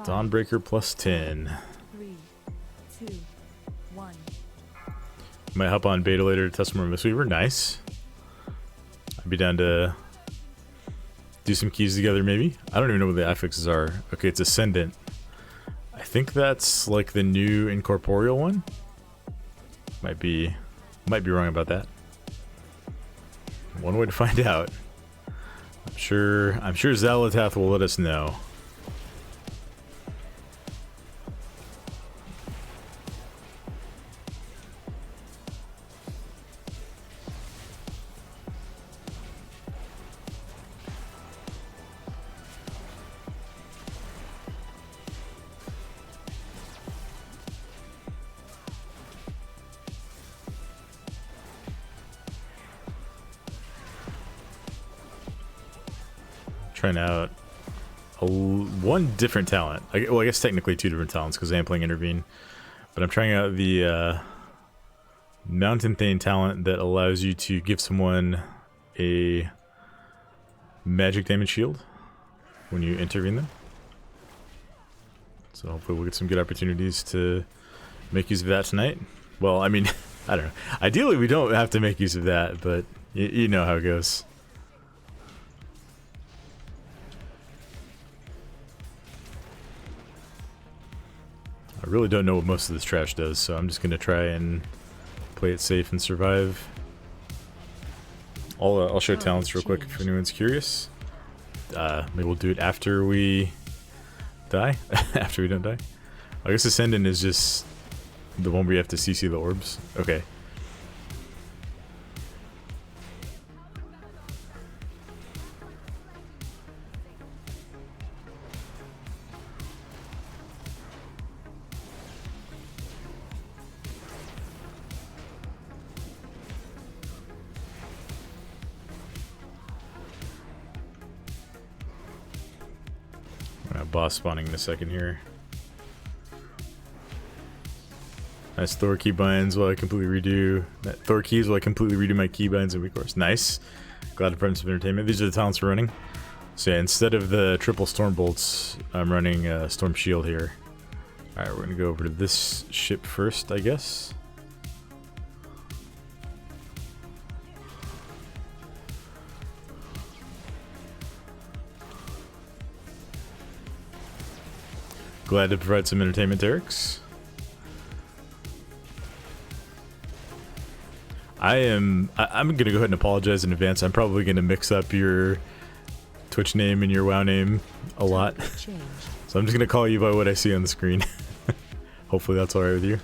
Dawnbreaker plus 10. 3, 2, 1. Might hop on beta later to test more Mistweaver. Nice. I'd be down to do some keys together maybe. I don't even know what the affixes are. Okay, it's Ascendant. I think that's like the new Incorporeal one. Might be wrong about that. One way to find out. I'm sure Xalatath will let us know. Trying out one different talent. Well, I guess technically two different talents because I am playing Intervene. But I'm trying out the Mountain Thane talent that allows you to give someone a magic damage shield when you intervene them. So hopefully we'll get some good opportunities to make use of that tonight. Well, I mean, I don't know. Ideally we don't have to make use of that, but you know how it goes. I really don't know what most of this trash does, so I'm just going to try and play it safe and survive. I'll show talents real quick if anyone's curious. Maybe we'll do it after we die. After we don't die. I guess Ascendant is just the one where you have to CC the orbs. Okay. Boss spawning in a second here. Nice Thor keybinds while I completely redo Thor keys while I completely redo my keybinds and recourse. Nice. Glad to friends of entertainment. These are the talents we're running. So yeah, instead of the triple storm bolts, I'm running Storm Shield here. Alright, we're gonna go over to this ship first, I guess. Glad to provide some entertainment, Derek's. I'm gonna go ahead and apologize in advance. I'm probably gonna mix up your Twitch name and your WoW name a lot. So I'm just gonna call you by what I see on the screen. Hopefully that's alright with you.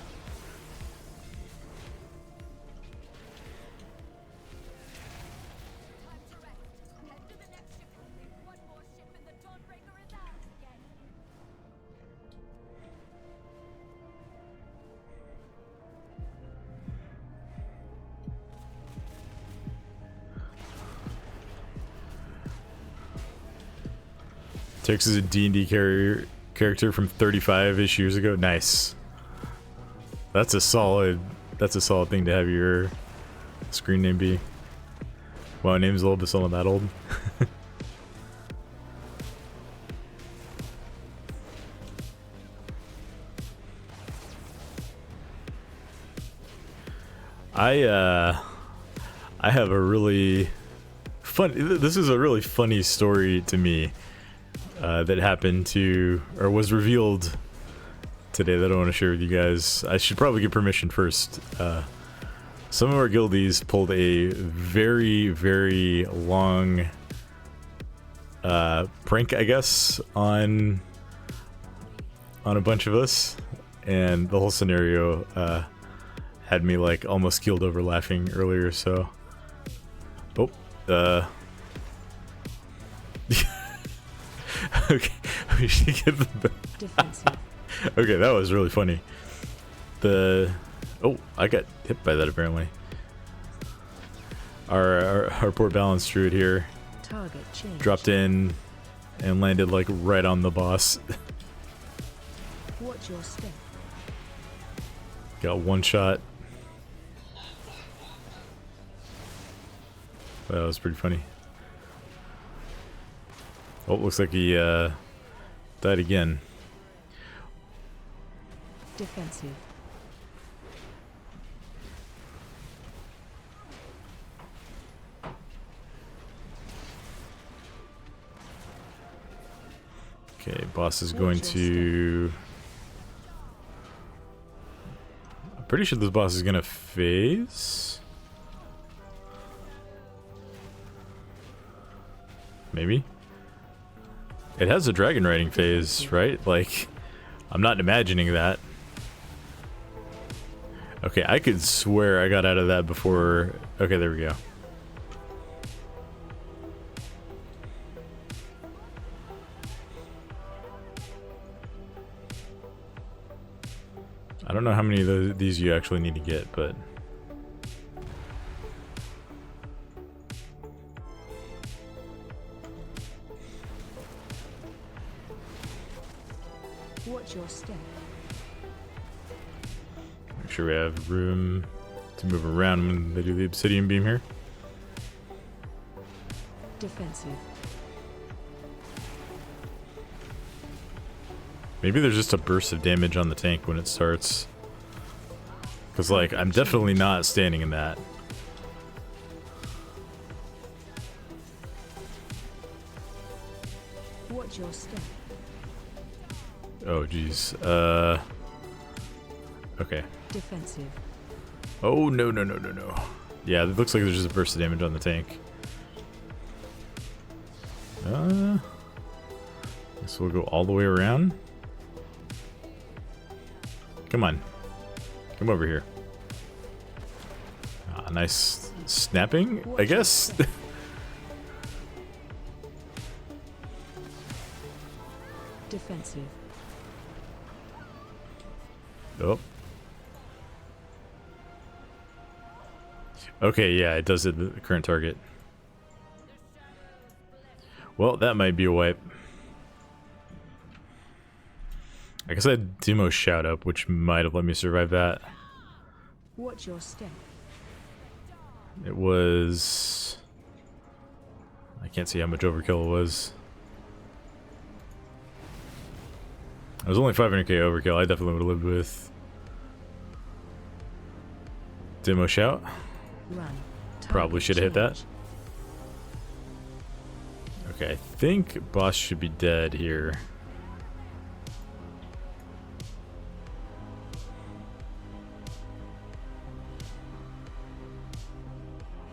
Tex is a D&D character from 35-ish years ago. Nice. That's a solid thing to have your screen name be. Wow, name's a little bit still not that old. I have a really this is a really funny story to me. That happened to, or was revealed today that I want to share with you guys. I should probably get permission first. Some of our guildies pulled a very, very long prank, I guess, on a bunch of us, and the whole scenario had me like almost keeled over laughing earlier. So, okay, we should get the okay, that was really funny. I got hit by that apparently. Our poor balance druid here dropped in and landed like right on the boss. Watch your step. Got one shot. That was pretty funny. Oh, looks like he died again. Defensive. Okay, boss is going to... I'm pretty sure this boss is going to phase. Maybe? It has a dragon riding phase, right? Like, I'm not imagining that. Okay, I could swear I got out of that before... Okay, there we go. I don't know how many of these you actually need to get, but... Watch your step. Make sure we have room to move around when they do the obsidian beam here. Defensive. Maybe there's just a burst of damage on the tank when it starts. Because, like, I'm definitely not standing in that. Watch your step. Oh, jeez. Okay. Defensive. Oh, no, no, no, no, no. Yeah, it looks like there's just a burst of damage on the tank. Guess we'll go all the way around. Come on. Come over here. Ah, nice snapping, I guess. Defensive. Oh. Okay, yeah, it does hit the current target. Well, that might be a wipe. I guess I had Demo shout up, which might have let me survive that. Watch your step. It was... I can't see how much overkill it was. It was only 500k overkill. I definitely would have lived with Demo shout. Run. Probably should have hit that. Okay, I think boss should be dead here.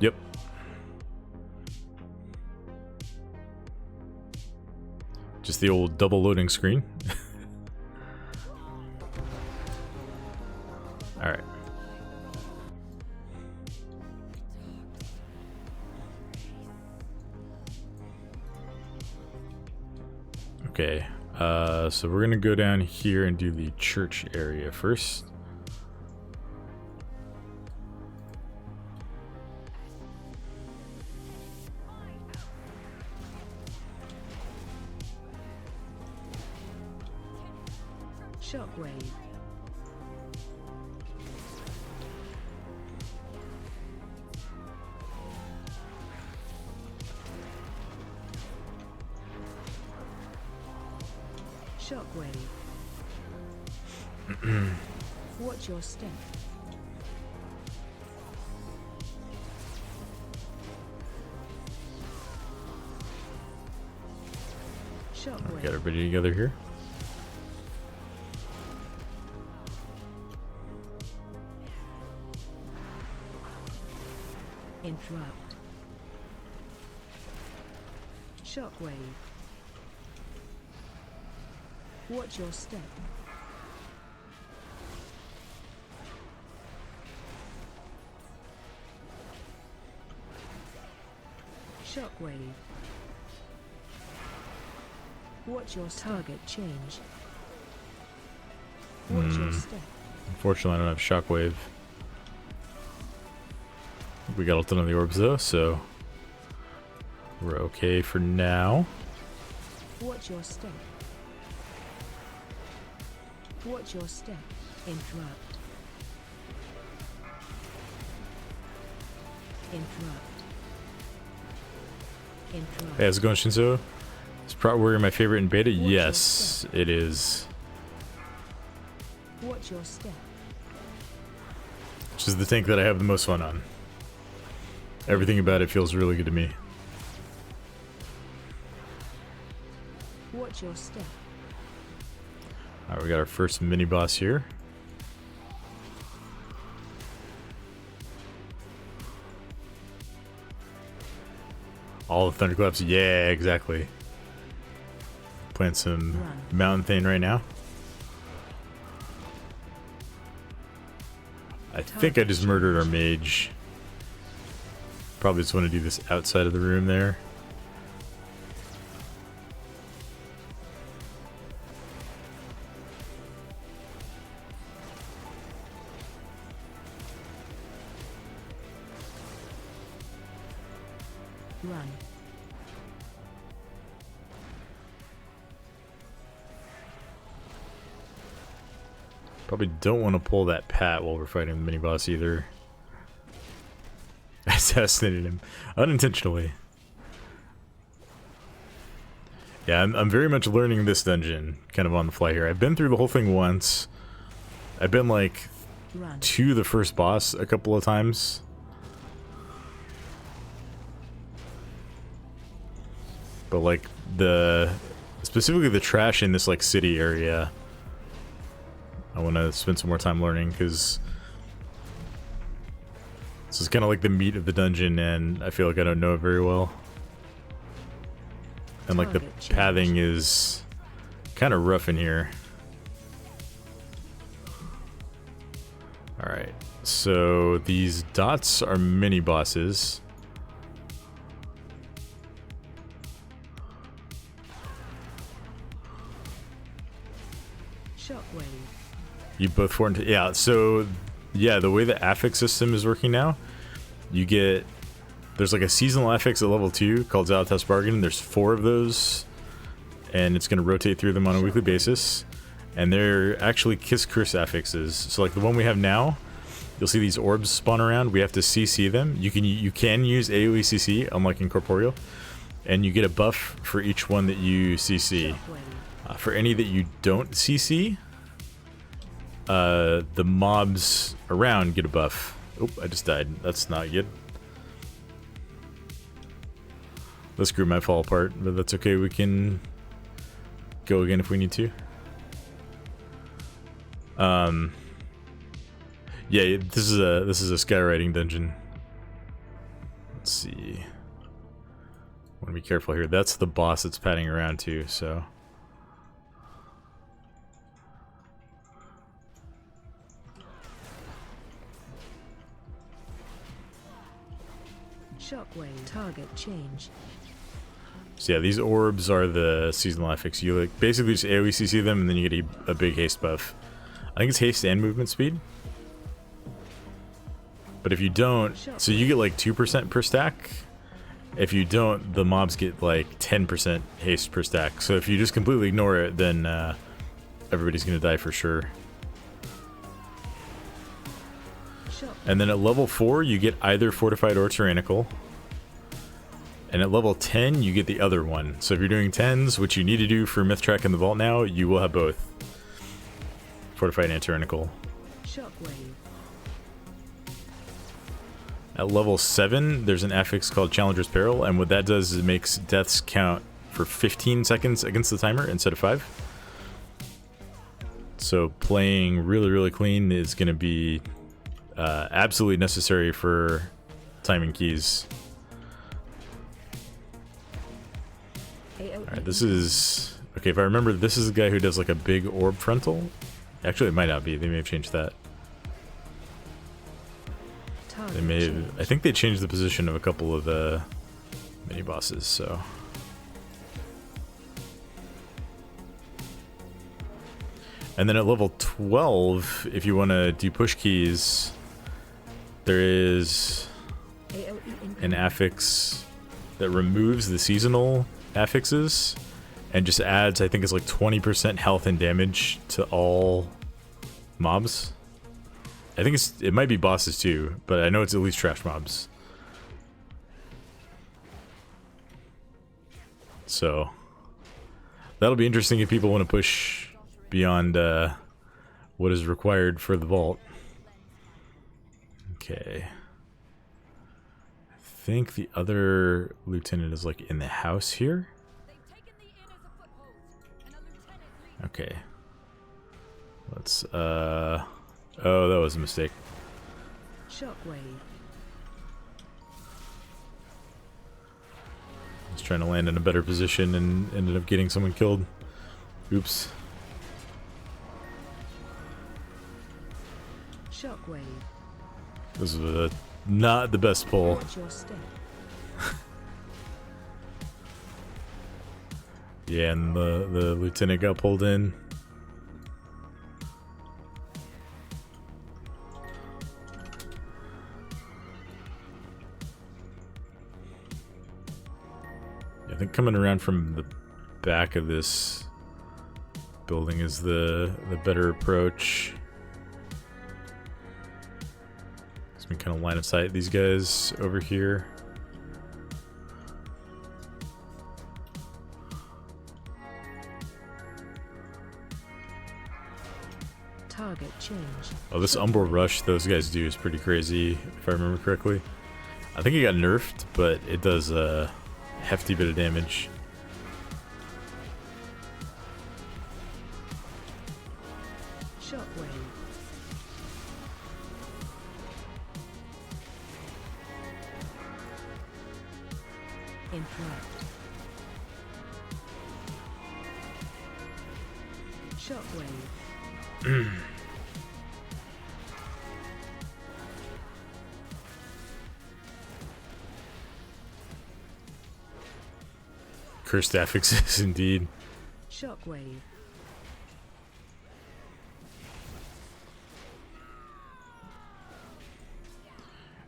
Yep. Just the old double loading screen. Alright. Okay, so we're gonna go down here and do the church area first. Shockwave. Shockwave. Watch your step. Shockwave. Got everybody together here. Interrupt. Shockwave. Watch your step. Shockwave. Watch your target change. Watch your step. Unfortunately, I don't have shockwave. We got a ton of the orbs though, so we're okay for now. Watch your step. Watch your step. Interrupt. Interrupt. Interrupt. Hey, how's it going, Shinzo? Is Prot Warrior my favorite in beta? What's your Yes, it is. Watch your step. Which is the tank that I have the most fun on. Everything about it feels really good to me. Watch your step. Alright, we got our first mini boss here. All the thunderclaps, yeah, exactly. Playing some Mountain Thane right now. I think I just murdered our mage. Probably just want to do this outside of the room there. Run. Probably don't want to pull that pat while we're fighting the mini boss either. I assassinated him unintentionally. Yeah, I'm very much learning this dungeon kind of on the fly here. I've been through the whole thing once. I've been like to the first boss a couple of times. But like specifically the trash in this like city area, I want to spend some more time learning because this is kind of like the meat of the dungeon and I feel like I don't know it very well. And like the pathing is kind of rough in here. Alright, so these dots are mini bosses. Shockwave. You both formed, yeah, so yeah, the way the affix system is working now, you get, there's like a seasonal affix at level 2 called Zalatas Bargain. There's 4 of those, and it's going to rotate through them on a weekly basis. And they're actually Kiss Curse affixes. So like the one we have now, you'll see these orbs spawn around. We have to CC them. You can use AoE CC, unlike in Corporeal, and you get a buff for each one that you CC. For any that you don't CC, the mobs around get a buff. Oh, I just died. That's not good. This group might fall apart, but that's okay. We can go again if we need to. Yeah, this is a skywriting dungeon. Let's see. I want to be careful here. That's the boss that's padding around too, so. Shockwave. Target change. So yeah, these orbs are the seasonal affix. You like basically just AoE CC them and then you get a big haste buff. I think it's haste and movement speed. But if you don't, so you get like 2% per stack. If you don't, the mobs get like 10% haste per stack. So if you just completely ignore it, then everybody's gonna die for sure. And then at level 4, you get either Fortified or Tyrannical. And at level 10, you get the other one. So if you're doing 10s, which you need to do for Myth Track in the Vault now, you will have both. Fortified and Tyrannical. Shockwave. At level 7, there's an affix called Challenger's Peril, and what that does is it makes deaths count for 15 seconds against the timer instead of 5. So playing really, really clean is going to be absolutely necessary for timing keys. Alright, this is... Okay, if I remember, this is the guy who does like a big orb frontal. Actually, it might not be. They may have changed that. They may have, I think they changed the position of a couple of the mini bosses, so. And then at level 12, if you want to do push keys, there is an affix that removes the seasonal affixes and just adds, I think it's like 20% health and damage to all mobs. I think it might be bosses too, but I know it's at least trash mobs. So that'll be interesting if people want to push beyond what is required for the vault. Okay. I think the other lieutenant is like in the house here. Okay. Let's oh, that was a mistake. Shockwave. I was trying to land in a better position and ended up getting someone killed. Oops. Shockwave. This is not the best pull. Watch your step. Yeah, and the lieutenant got pulled in. I think coming around from the back of this building is the better approach. So we kind of line of sight these guys over here. Target change. Oh, this Umbral Rush those guys do is pretty crazy, if I remember correctly. I think it got nerfed, but it does a hefty bit of damage. Shockwave. Interrupt. Shockwave. Cursed affixes, indeed. Shockwave.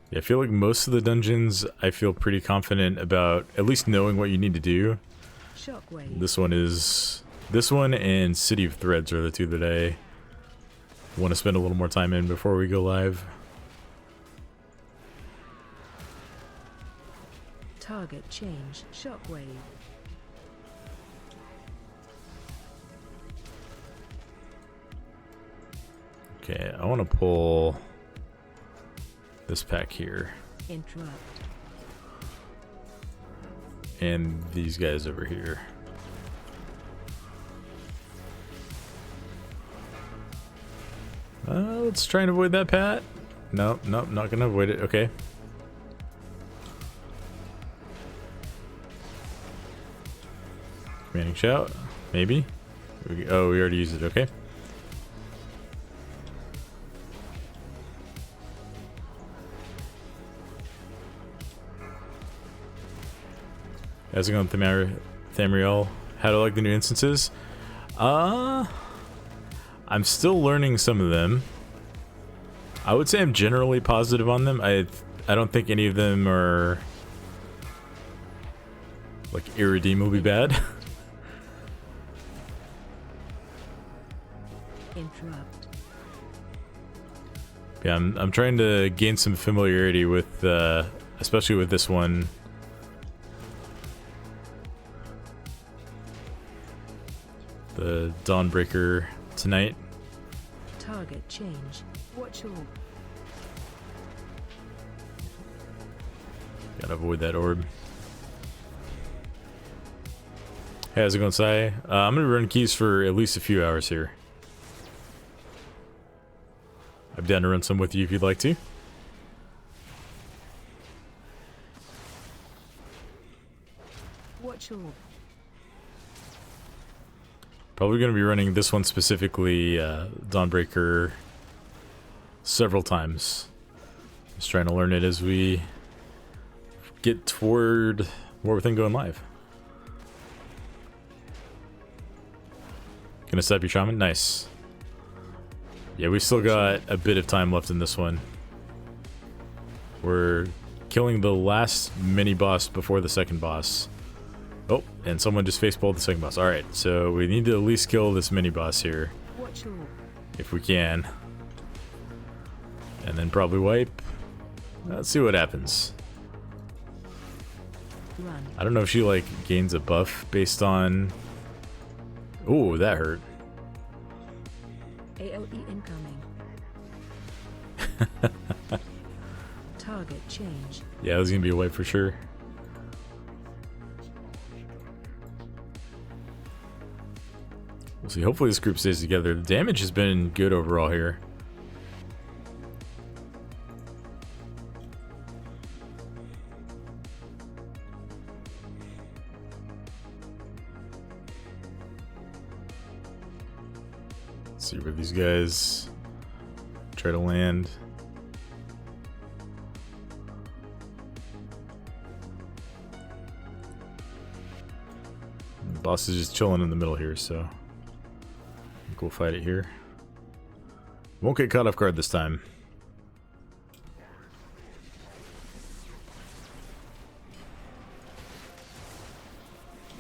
Yeah, I feel like most of the dungeons, I feel pretty confident about at least knowing what you need to do. Shockwave. This one and City of Threads are the two that I want to spend a little more time in before we go live. Target change. Shockwave. Okay, I want to pull this pack here. Interrupt. And these guys over here. Let's try and avoid that, Pat. Nope, not gonna avoid it. Okay. Commanding shout, maybe. Oh, we already used it. Okay. How's it going, Thamriel? How do I like the new instances? I'm still learning some of them. I would say I'm generally positive on them. I don't think any of them are like irredeemably bad. Interrupt. Yeah, I'm trying to gain some familiarity with, especially with this one. The Dawnbreaker tonight. Target change. Watch all. Gotta avoid that orb. Hey, how's it going, Sai? I'm gonna run keys for at least a few hours here. I'm down to run some with you if you'd like to. Watch all. Probably going to be running this one specifically, Dawnbreaker, several times. Just trying to learn it as we get toward more within going live. Gonna step your shaman? Nice. Yeah, we still got a bit of time left in this one. We're killing the last mini boss before the second boss. Oh, and someone just facepalmed the second boss. Alright, so we need to at least kill this mini boss here. Watch all. If we can. And then probably wipe. Let's see what happens. Run. I don't know if she like gains a buff based on... Ooh, that hurt. AOE incoming. Target change. Yeah, this is gonna be a wipe for sure. We'll see. Hopefully this group stays together. The damage has been good overall here. Let's see where these guys try to land. The boss is just chilling in the middle here, so I think we'll fight it here. Won't get caught off guard this time.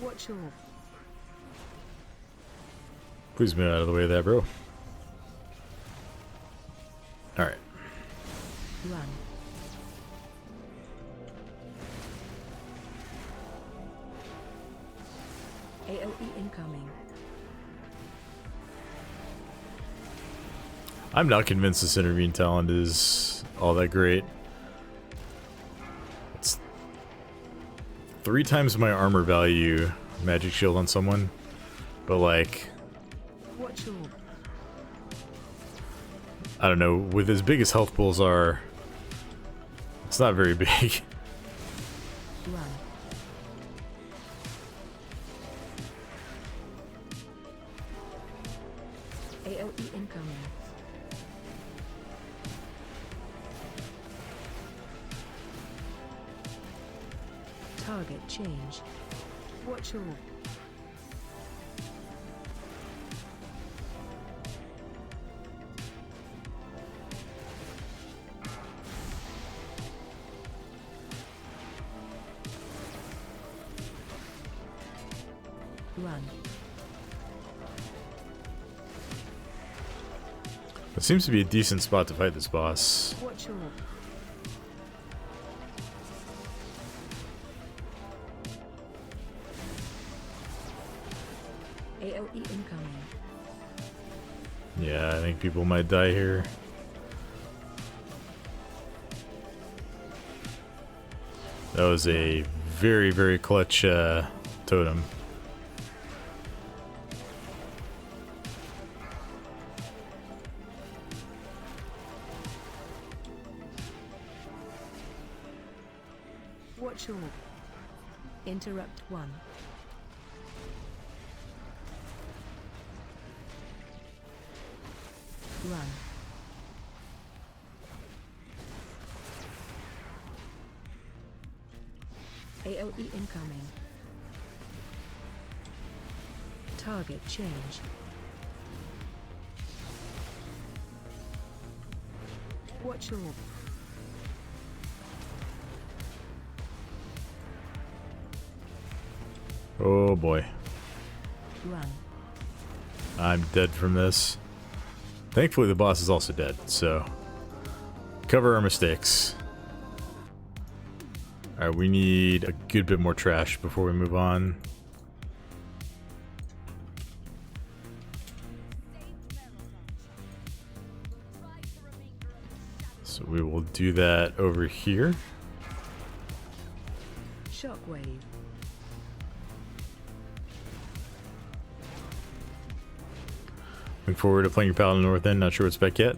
Watch all. Please move out of the way of that, bro. Alright. Run. AOE incoming. I'm not convinced this intervene talent is all that great. It's 3 times my armor value magic shield on someone, but like, Watch all. I don't know, with as big as health pools are, it's not very big. Run. AOE incoming. Target change. Watch all. Run. It seems to be a decent spot to fight this boss. Watch all. AOE incoming. Yeah, I think people might die here. That was a very, very clutch totem. Watch all. Interrupt 1. Run. AOE incoming. Target change. Watch all. Oh boy. Run. I'm dead from this. Thankfully the boss is also dead, so cover our mistakes. Alright, we need a good bit more trash before we move on. So we will do that over here. Shockwave. Looking forward to playing your Paladin North End, not sure what spec yet.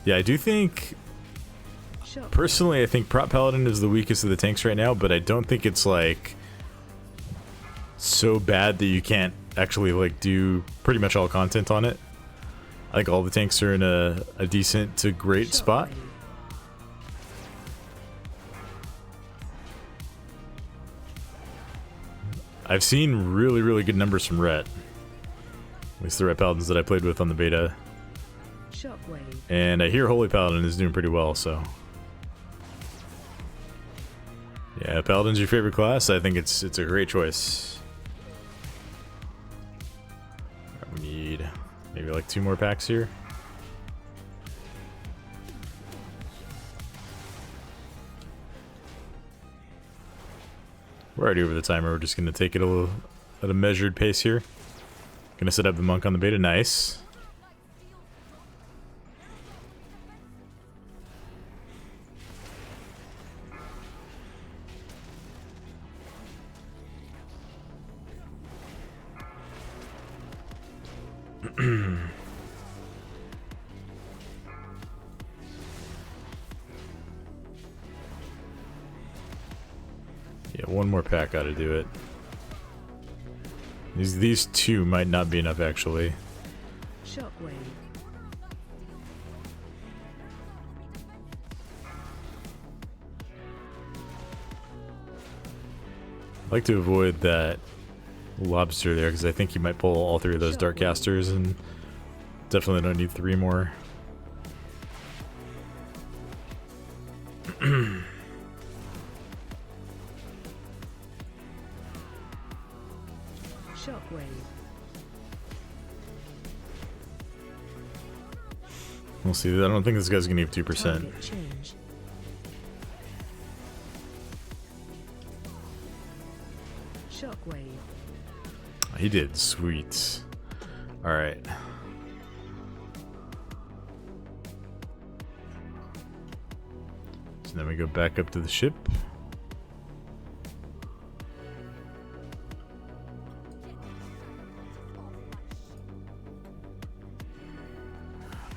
Yeah, I do think, personally, I think Prot Paladin is the weakest of the tanks right now, but I don't think it's like so bad that you can't actually like do pretty much all content on it. I think all the tanks are in a decent to great spot. I've seen really, really good numbers from Ret. At least the Ret Paladins that I played with on the beta. Shockwave. And I hear Holy Paladin is doing pretty well, so. Yeah, Paladin's your favorite class. I think it's a great choice. Alright, we need maybe like 2 more packs here. We're already over the timer. We're just going to take it at a measured pace here. Gonna set up the monk on the beta. Nice. Yeah, one more pack ought to do it. These two might not be enough, actually. Shockwave. I'd like to avoid that lobster there, because I think he might pull all three of those dark casters, and definitely don't need three more. Shockwave. We'll see. I don't think this guy's gonna give 2%. Target change. Shockwave. He did. Sweet. Alright. So then we go back up to the ship.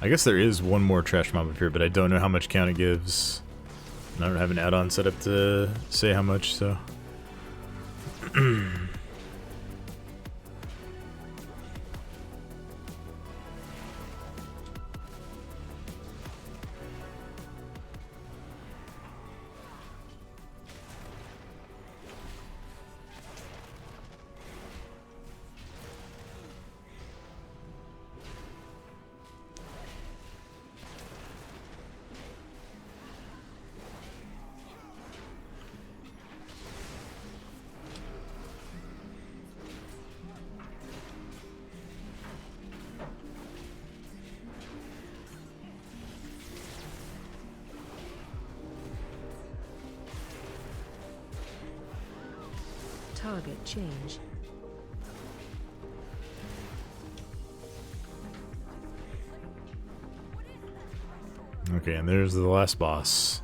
I guess there is one more trash mob up here, but I don't know how much count it gives. And I don't have an add-on set up to say how much, so... Target change. Okay, and there's the last boss.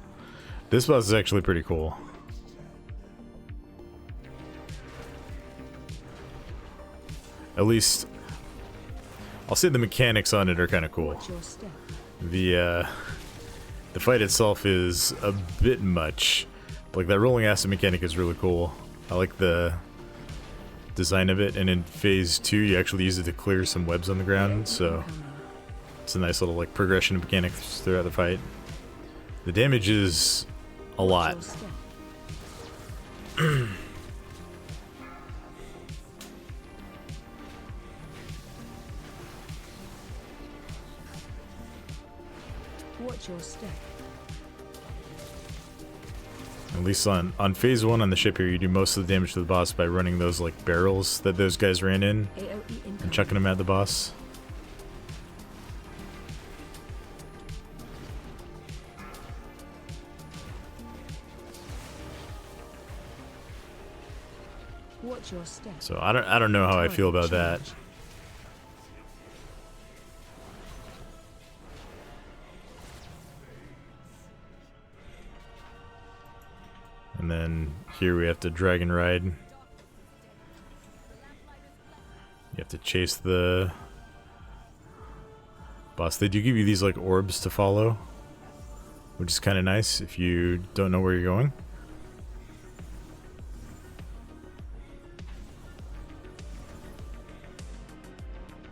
This boss is actually pretty cool. At least, I'll say the mechanics on it are kind of cool. Watch your step. The fight itself is a bit much. Like, that rolling acid mechanic is really cool. I like the design of it, and in phase 2 you actually use it to clear some webs on the ground, so it's a nice little like progression of mechanics throughout the fight. The damage is a lot. Watch your step. At least on phase 1 on the ship here, you do most of the damage to the boss by running those like barrels that those guys ran in and chucking them at the boss. Watch your step. So I don't know how I feel about that. And then here we have to dragon ride. You have to chase the boss. They do give you these like orbs to follow, which is kind of nice if you don't know where you're going.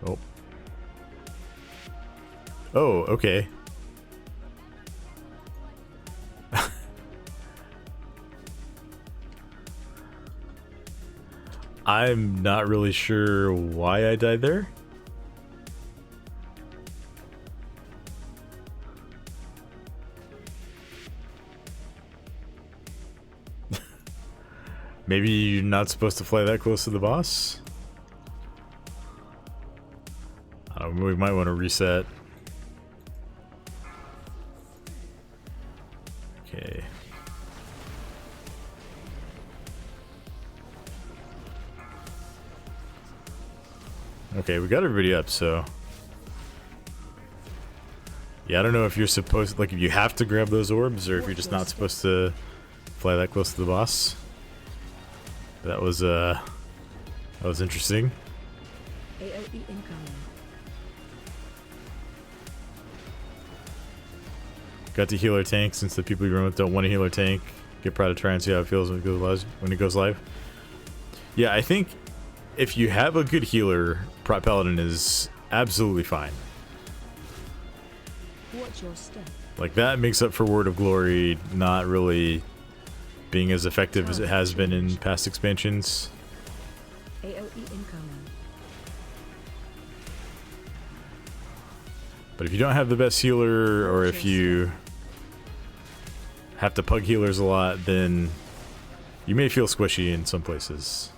Oh. Oh, okay. I'm not really sure why I died there. Maybe you're not supposed to fly that close to the boss? I don't know, we might want to reset. Okay. Okay, we got everybody up, so... Yeah, I don't know if you're supposed... Like, if you have to grab those orbs, or if you're just not supposed to fly that close to the boss. That was interesting. AOE incoming. Got to heal our tank, since the people you run with don't want to heal our tank. Get Prot to try and see how it feels when it goes live. Yeah, I think if you have a good healer, Prot Paladin is absolutely fine. Watch your step. Like, that makes up for Word of Glory not really being as effective as it has been in past expansions. AOE incoming. But if you don't have the best healer, or if you have to pug healers a lot, then you may feel squishy in some places.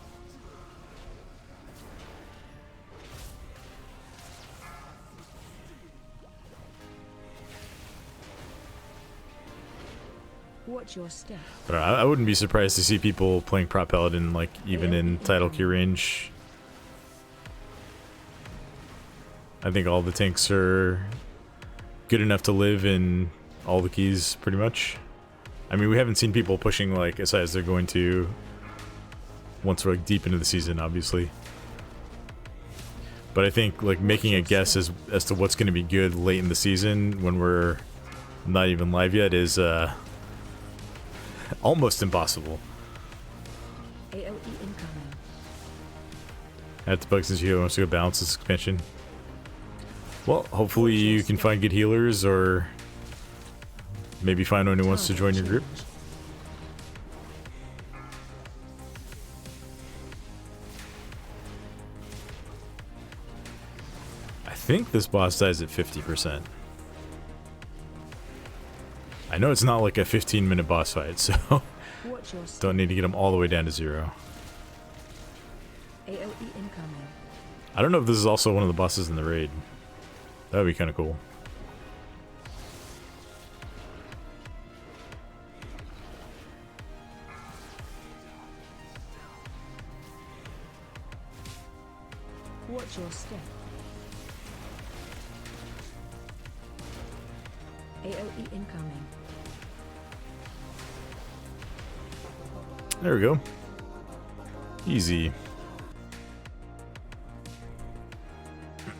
Watch your step. But I wouldn't be surprised to see people playing Prot Paladin, like, even in title queue range. I think all the tanks are good enough to live in all the keys, pretty much. I mean, we haven't seen people pushing, like, as high as they're going to once we're, like, deep into the season, obviously. But I think, like, making a guess as to what's going to be good late in the season when we're not even live yet is, almost impossible. AOE incoming. That's the bug since you wants to go balance this expansion. Well, hopefully you can find good healers, or maybe find one who wants to join your group. I think this boss dies at 50%. I know it's not like a 15-minute boss fight, so don't need to get them all the way down to 0. AOE incoming. I don't know if this is also one of the bosses in the raid. That would be kind of cool. Watch your step. AOE incoming. There we go. Easy.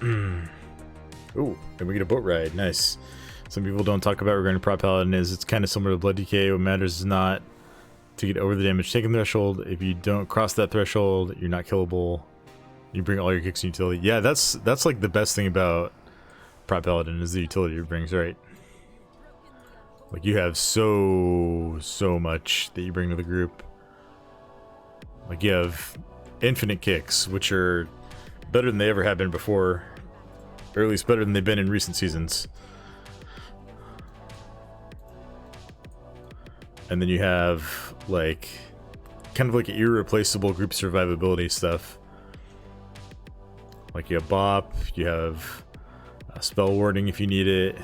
Ooh, and we get a boat ride. Nice. Some people don't talk about regarding Prot Paladin is it's kind of similar to Blood DK. What matters is not to get over the damage taken threshold. If you don't cross that threshold, you're not killable. You bring all your kicks and utility. Yeah, that's like the best thing about Prot Paladin is the utility it brings, right? Like, you have so much that you bring to the group. Like, you have infinite kicks, which are better than they ever have been before. Or at least better than they've been in recent seasons. And then you have, like, kind of like irreplaceable group survivability stuff. Like, you have Bop, you have spell warding if you need it.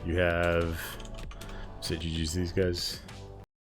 You have... So did you use these guys?